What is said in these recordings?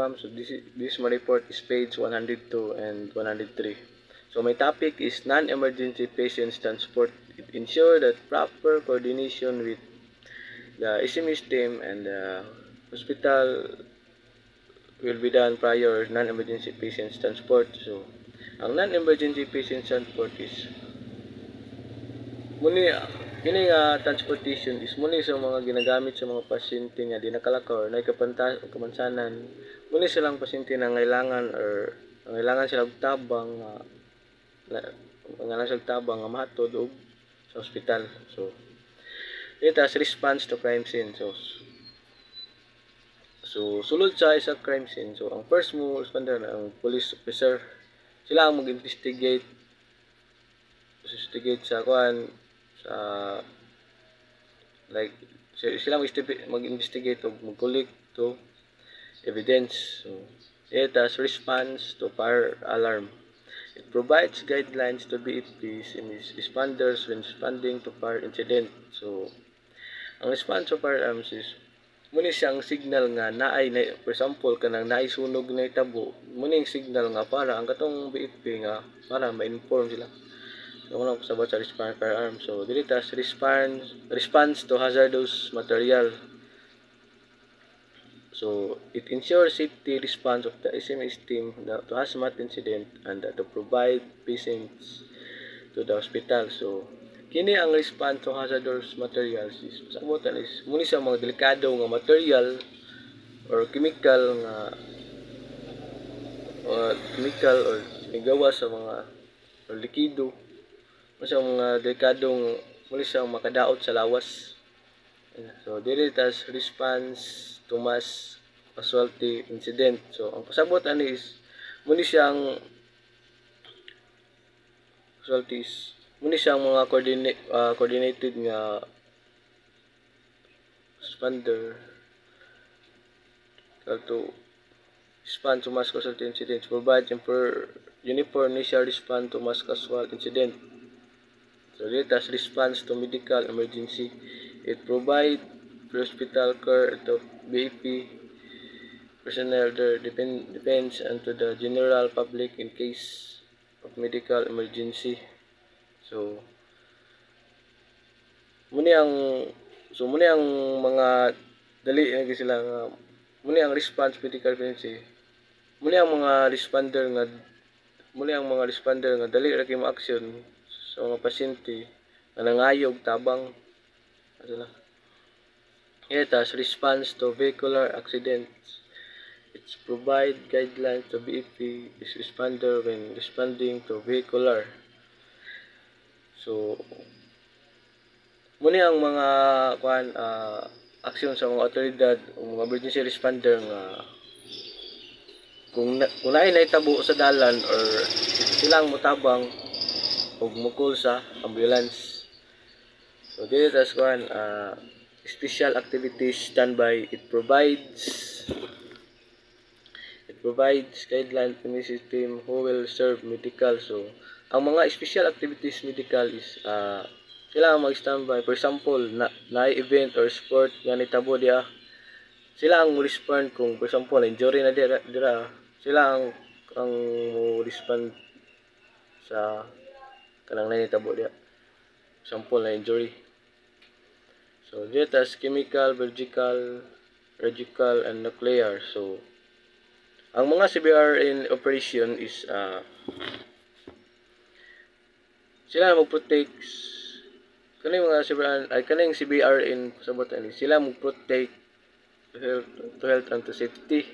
ma'am. So this my report is page 102 and 103. So my topic is non-emergency patients transport. It ensure that proper coordination with the SMS team and the hospital will be done prior non-emergency patients transport. So ang non-emergency patients transport is muni kini nga transportation is muni sa mga ginagamit sa mga pasyente nga di nakalakaw or kamansanan. Muni silang pasyente na ngailangan sila og tabang nga tabang nga mahatod og sa ospital. So it has response to crime scene. So sulod sa isa crime scene. So ang first mo responder na ang police officer. Sila ang mag-investigate sa sa like sila mag-investigate o mag-collect to evidence. So it has response to fire alarm. It provides guidelines to BFPs and responders when responding to fire incident. So ang response to fire alarms is muni siyang signal nga for example kanang naay sunog na itabo, muni yung signal nga para ang katong BFP nga para ma-inform sila. So wala ko sabot sa response firearm. So dili tas response to hazardous material. So it ensures safety response of the SMS team to hazmat incident and to provide patients to the hospital. So kini ang response to hazardous materials is sabotan is muni sa mga delikado nga material or chemical or nigawa sa mga or likido sa mga delikadong muli siyang makadaot sa lawas. So dili tas response to mass casualty incident. So ang pasabot ani is muni siyang casualties, muni siyang mga coordinated nga responder to respond to mass casualty incidents, provide uniform initial response to mass casualty incident. So it has response to medical emergency. It provide hospital care to BAP personnel there depends and to the general public in case of medical emergency. So muni ang mga dali nga sila nga muni ang response medical emergency. Muni ang mga responder nga dali ra kay ma-action sa mga pasyente na nangayog tabang sila. It has response to vehicular accidents. It provide guidelines to BFP responder when responding to vehicular. So muni ang mga aksyon sa mga otoridad o mga emergency responder nga kung naay naitabo sa dalan or silang mutabang o mukul sa ambulance. So dito tas special activities standby. It provides guidelines to the system who will serve medical. So ang mga special activities medical is sila ang mag-standby. For example, na event or sport nga nitabo diya, sila ang respond kung for example injury na dira sila ang respond sa kanang nahitabo diya. Example na injury. So dito as chemical, biological, radical, and nuclear. So ang mga CBR in operation is sila mag-protect kaning CBR in sabotan sila mag-protect to health and to safety.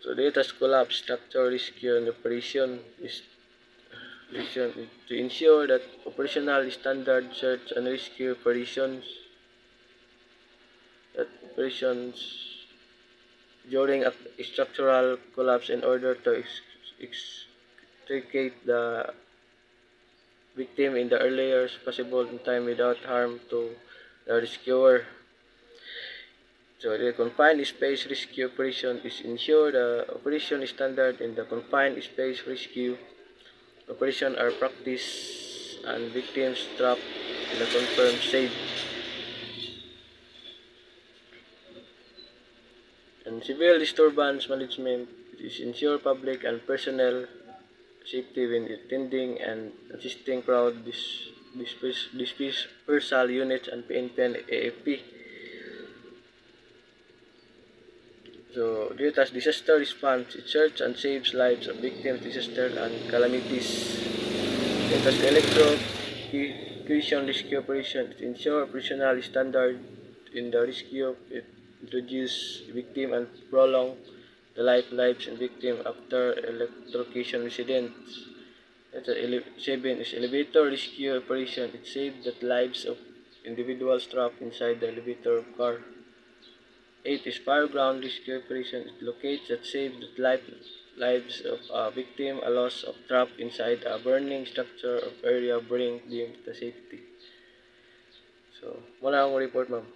So data collapse structure rescue and operation is to ensure that operational standard search and rescue operations during a structural collapse in order to extricate the victim in the earliest possible time without harm to the rescuer. So the confined space rescue operation is ensure the operation standard in the confined space rescue operation are practiced and victims trapped in a confirmed safe. And civil disturbance management is ensure public and personnel safety when attending and assisting crowd dispersal units and PNP and AFP. So, dito as disaster response, it search and saves lives of victims, disaster and calamities. Dito as electrocution rescue operation, it ensure operational standard in the rescue, it introduce victim and prolong the lives and victim after electrocution incidents. At 7 is elevator rescue operation. It saved the lives of individuals trapped inside the elevator car. 8 is fire ground rescue operation. It locates that saves the lives of a victim, a loss of trapped inside a burning structure of area bring them to safety. So, muna akong report, ma'am.